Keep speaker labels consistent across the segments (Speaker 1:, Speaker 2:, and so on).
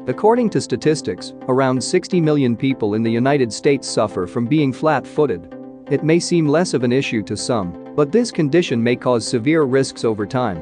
Speaker 1: According to statistics, around 60 million people in the United States suffer from being flat-footed. It may seem less of an issue to some, but this condition may cause severe risks over time.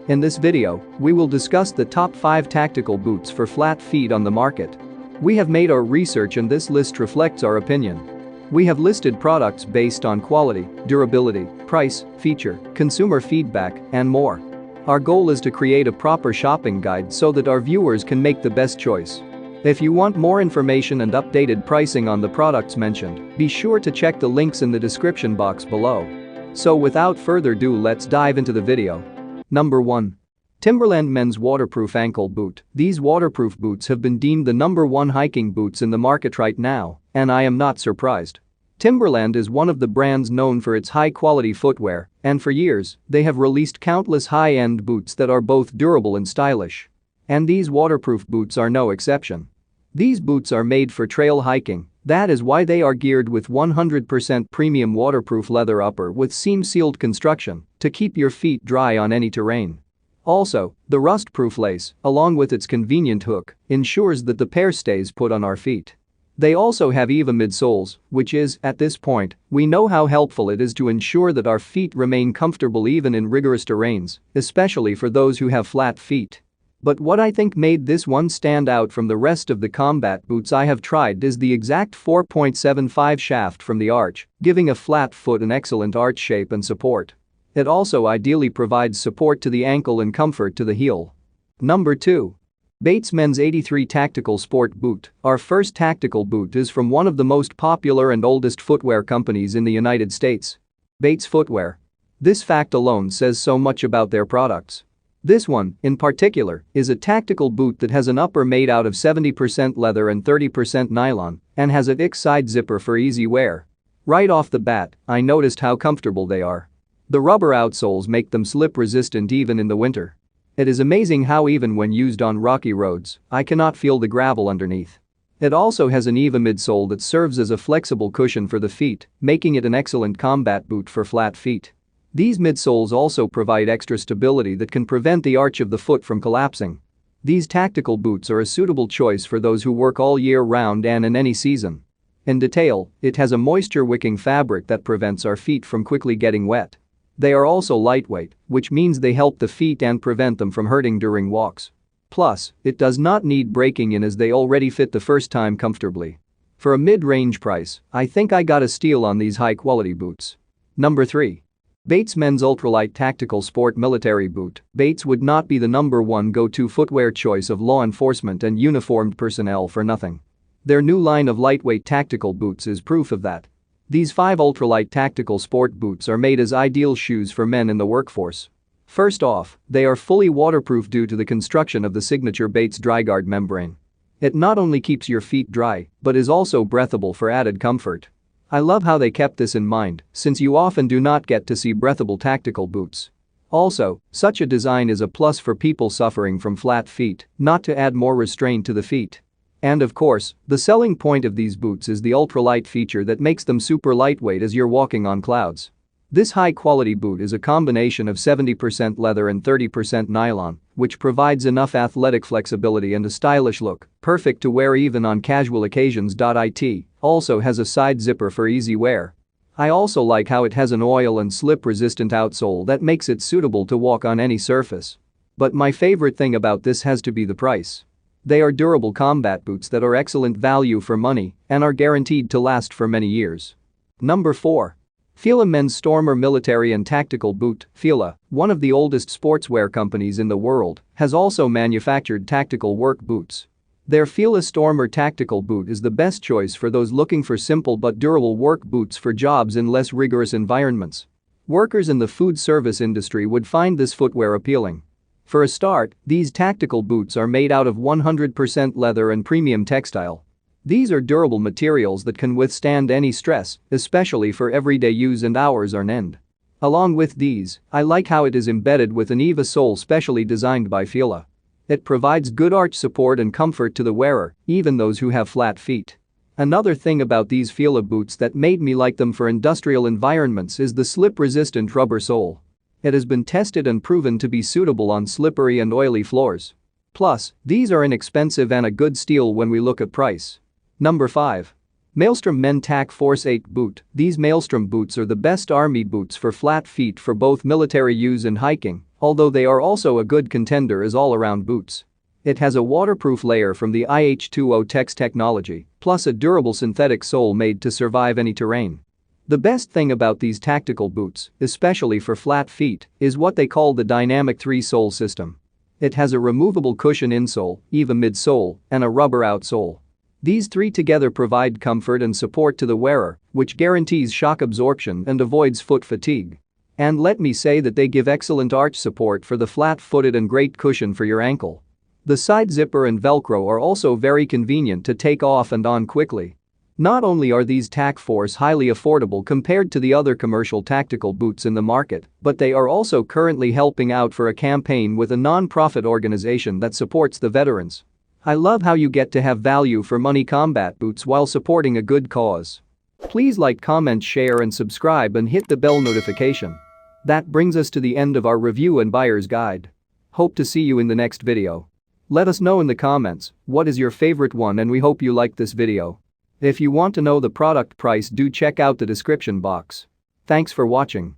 Speaker 1: In this video, we will discuss the top 5 tactical boots for flat feet on the market. We have made our research and this list reflects our opinion. We have listed products based on quality, durability, price, feature, consumer feedback, and more. Our goal is to create a proper shopping guide so that our viewers can make the best choice. If you want more information and updated pricing on the products mentioned, be sure to check the links in the description box below. So without further ado, let's dive into the video. Number 1. Timberland Men's Waterproof Ankle Boot. These waterproof boots have been deemed the #1 hiking boots in the market right now, and I am not surprised. Timberland is one of the brands known for its high-quality footwear, and for years, they have released countless high-end boots that are both durable and stylish. And these waterproof boots are no exception. These boots are made for trail hiking, that is why they are geared with 100% premium waterproof leather upper with seam-sealed construction to keep your feet dry on any terrain. Also, the rust-proof lace, along with its convenient hook, ensures that the pair stays put on our feet. They also have EVA midsoles, which is, at this point, we know how helpful it is to ensure that our feet remain comfortable even in rigorous terrains, especially for those who have flat feet. But what I think made this one stand out from the rest of the combat boots I have tried is the exact 4.75 shaft from the arch, giving a flat foot an excellent arch shape and support. It also ideally provides support to the ankle and comfort to the heel. Number 2. Bates Men's 83 Tactical Sport Boot. Our first tactical boot is from one of the most popular and oldest footwear companies in the United States. Bates Footwear. This fact alone says so much about their products. This one, in particular, is a tactical boot that has an upper made out of 70% leather and 30% nylon and has a thick side zipper for easy wear. Right off the bat, I noticed how comfortable they are. The rubber outsoles make them slip-resistant even in the winter. It is amazing how even when used on rocky roads, I cannot feel the gravel underneath. It also has an EVA midsole that serves as a flexible cushion for the feet, making it an excellent combat boot for flat feet. These midsoles also provide extra stability that can prevent the arch of the foot from collapsing. These tactical boots are a suitable choice for those who work all year round and in any season. In detail, it has a moisture-wicking fabric that prevents our feet from quickly getting wet. They are also lightweight, which means they help the feet and prevent them from hurting during walks. Plus, it does not need breaking in as they already fit the first time comfortably. For a mid-range price, I think I got a steal on these high-quality boots. Number 3. Bates Men's Ultralite Tactical Sport Military Boot. Bates would not be the #1 go-to footwear choice of law enforcement and uniformed personnel for nothing. Their new line of lightweight tactical boots is proof of that. These 5 ultralight tactical sport boots are made as ideal shoes for men in the workforce. First off, they are fully waterproof due to the construction of the signature Bates DryGuard membrane. It not only keeps your feet dry, but is also breathable for added comfort. I love how they kept this in mind, since you often do not get to see breathable tactical boots. Also, such a design is a plus for people suffering from flat feet, not to add more restraint to the feet. And of course, the selling point of these boots is the ultralight feature that makes them super lightweight as you're walking on clouds. This high-quality boot is a combination of 70% leather and 30% nylon, which provides enough athletic flexibility and a stylish look, perfect to wear even on casual occasions. It also has a side zipper for easy wear. I also like how it has an oil and slip-resistant outsole that makes it suitable to walk on any surface. But my favorite thing about this has to be the price. They are durable combat boots that are excellent value for money and are guaranteed to last for many years. Number 4. Fila Men's Stormer Military and Tactical Boot. Fila, one of the oldest sportswear companies in the world, has also manufactured tactical work boots. Their Fila Stormer Tactical Boot is the best choice for those looking for simple but durable work boots for jobs in less rigorous environments. Workers in the food service industry would find this footwear appealing. For a start, these tactical boots are made out of 100% leather and premium textile. These are durable materials that can withstand any stress, especially for everyday use and hours on end. Along with these, I like how it is embedded with an EVA sole specially designed by Fila. It provides good arch support and comfort to the wearer, even those who have flat feet. Another thing about these Fila boots that made me like them for industrial environments is the slip-resistant rubber sole. It has been tested and proven to be suitable on slippery and oily floors. Plus, these are inexpensive and a good steal when we look at price. Number 5. Maelstrom Men Tac Force 8 Boot. These Maelstrom boots are the best army boots for flat feet for both military use and hiking, although they are also a good contender as all-around boots. It has a waterproof layer from the IH2O Tex technology, plus a durable synthetic sole made to survive any terrain. The best thing about these tactical boots, especially for flat feet, is what they call the Dynamic 3 sole system. It has a removable cushion insole, EVA midsole, and a rubber outsole. These three together provide comfort and support to the wearer, which guarantees shock absorption and avoids foot fatigue. And let me say that they give excellent arch support for the flat-footed and great cushion for your ankle. The side zipper and Velcro are also very convenient to take off and on quickly. Not only are these Tac Force highly affordable compared to the other commercial tactical boots in the market, but they are also currently helping out for a campaign with a non-profit organization that supports the veterans. I love how you get to have value for money combat boots while supporting a good cause. Please like, comment, share and subscribe and hit the bell notification. That brings us to the end of our review and buyer's guide. Hope to see you in the next video. Let us know in the comments what is your favorite one, and we hope you liked this video. If you want to know the product price, do check out the description box. Thanks for watching.